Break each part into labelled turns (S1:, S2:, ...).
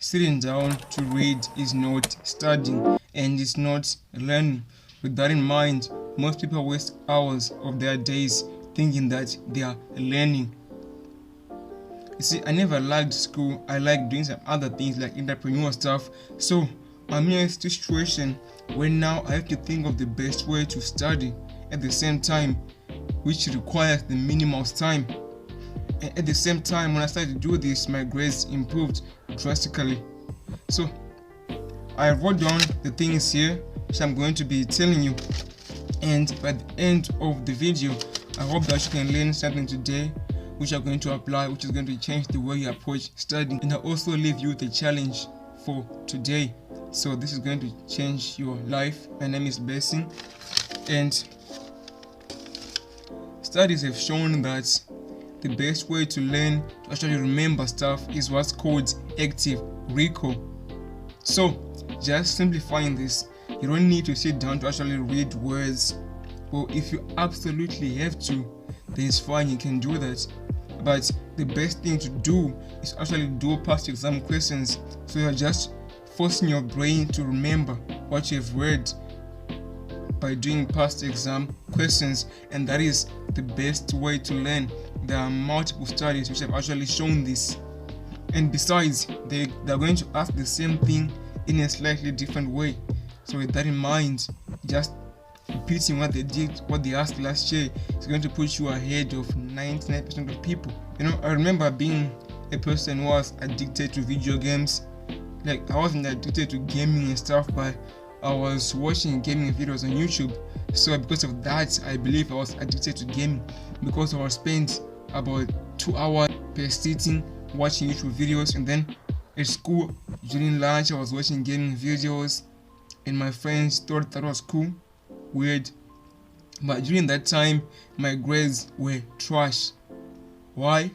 S1: sitting down to read is not studying and it's not learning. With that in mind, most people waste hours of their days thinking that they are learning. You see, I never liked school. I like doing some other things like entrepreneur stuff. So I'm in a situation where now I have to think of the best way to study at the same time, which requires the minimum time. And at the same time, when I started to do this, my grades improved drastically. So I wrote down the things here which I'm going to be telling you. And by the end of the video, I hope that you can learn something today which you are going to apply, which is going to change the way you approach studying. And I also leave you with a challenge for today. So this is going to change your life. My name is Blessing, and studies have shown that the best way to learn, to actually remember stuff, is what's called active recall. So just simplifying this, you don't need to sit down to actually read words. Well, if you absolutely have to, then it's fine, you can do that. But the best thing to do is actually do past exam questions. So you're just forcing your brain to remember what you have read by doing past exam questions, and that is the best way to learn. There are multiple studies which have actually shown this. And besides, they're going to ask the same thing in a slightly different way. So with that in mind, just repeating what they did, what they asked last year, is going to put you ahead of 99% of people. You know, I remember being a person who was addicted to video games. Like, I wasn't addicted to gaming and stuff, but I was watching gaming videos on YouTube. So because of that, I believe I was addicted to gaming, because I would spend about 2 hours per sitting watching YouTube videos, and then at school during lunch I was watching gaming videos, and my friends thought that was cool. Weird. But during that time, my grades were trash. Why?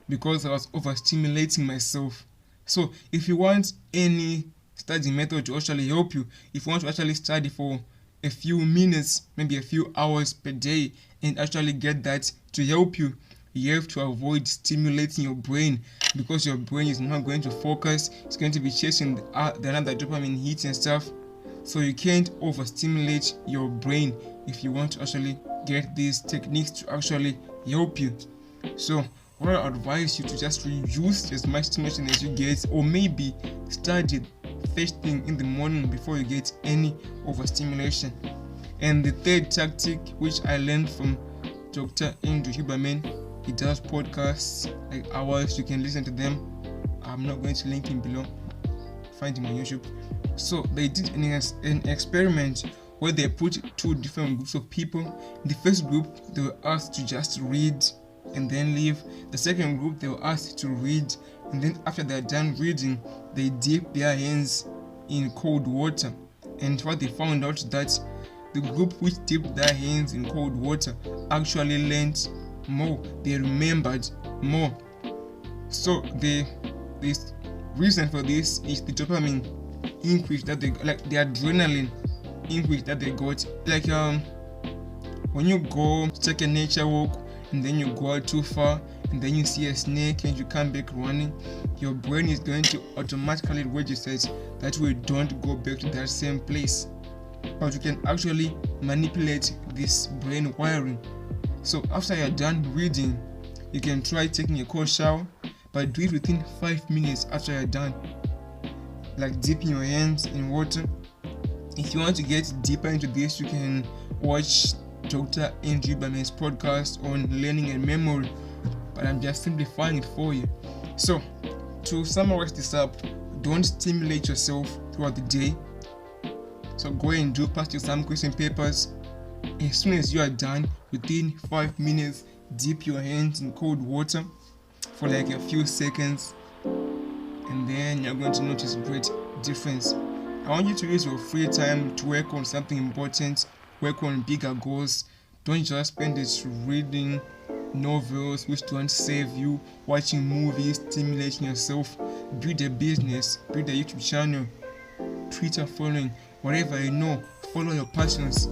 S1: Because I was overstimulating myself. So if you want any study method to actually help you, if you want to actually study for a few minutes, maybe a few hours per day, and actually get that to help you, you have to avoid stimulating your brain, because your brain is not going to focus. It's going to be chasing the another dopamine hits and stuff. So you can't overstimulate your brain if you want to actually get these techniques to actually help you. So what I advise you to just reduce as much stimulation as you get, or maybe study first thing in the morning before you get any overstimulation. And the third tactic, which I learned from Dr. Andrew Huberman, he does podcasts like ours, you can listen to them. I'm not going to link him below, find him on YouTube. So they did an experiment where they put two different groups of people. In the first group, they were asked to just read and then leave. The second group, they were asked to read, and then after they're done reading, they dip their hands in cold water. And what they found out that the group which dipped their hands in cold water actually learned more, they remembered more. So the reason for this is the dopamine increase that they, like the adrenaline increase that they got. Like when you go take a nature walk and then you go out too far and then you see a snake and you come back running, your brain is going to automatically register that we don't go back to that same place. But you can actually manipulate this brain wiring. So after you're done reading, you can try taking a cold shower, but do it within 5 minutes after you're done, like dipping your hands in water. If you want to get deeper into this, you can watch Dr. Andrew Huberman's podcast on learning and memory, but I'm just simplifying it for you. So to summarize this up, don't stimulate yourself throughout the day. So go and do past exam question papers. As soon as you are done, within 5 minutes, dip your hands in cold water for like a few seconds, and then you're going to notice a great difference. I want you to use your free time to work on something important, work on bigger goals. Don't just spend it reading novels which don't save you, watching movies, stimulating yourself. Build a business, build a YouTube channel, Twitter following, whatever you know, follow your passions.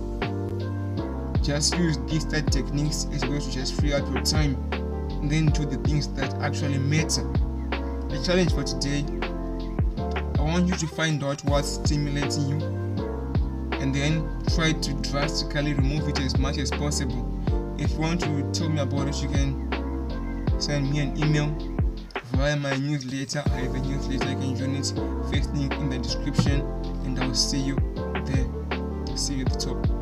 S1: Just use these type techniques as well to just free up your time, and then do the things that actually matter. The challenge for today, want you to find out what's stimulating you and then try to drastically remove it as much as possible. If you want to tell me about it, you can send me an email via my newsletter. I have a newsletter, you can join it. First link in the description, and I'll see you there. See you at the top.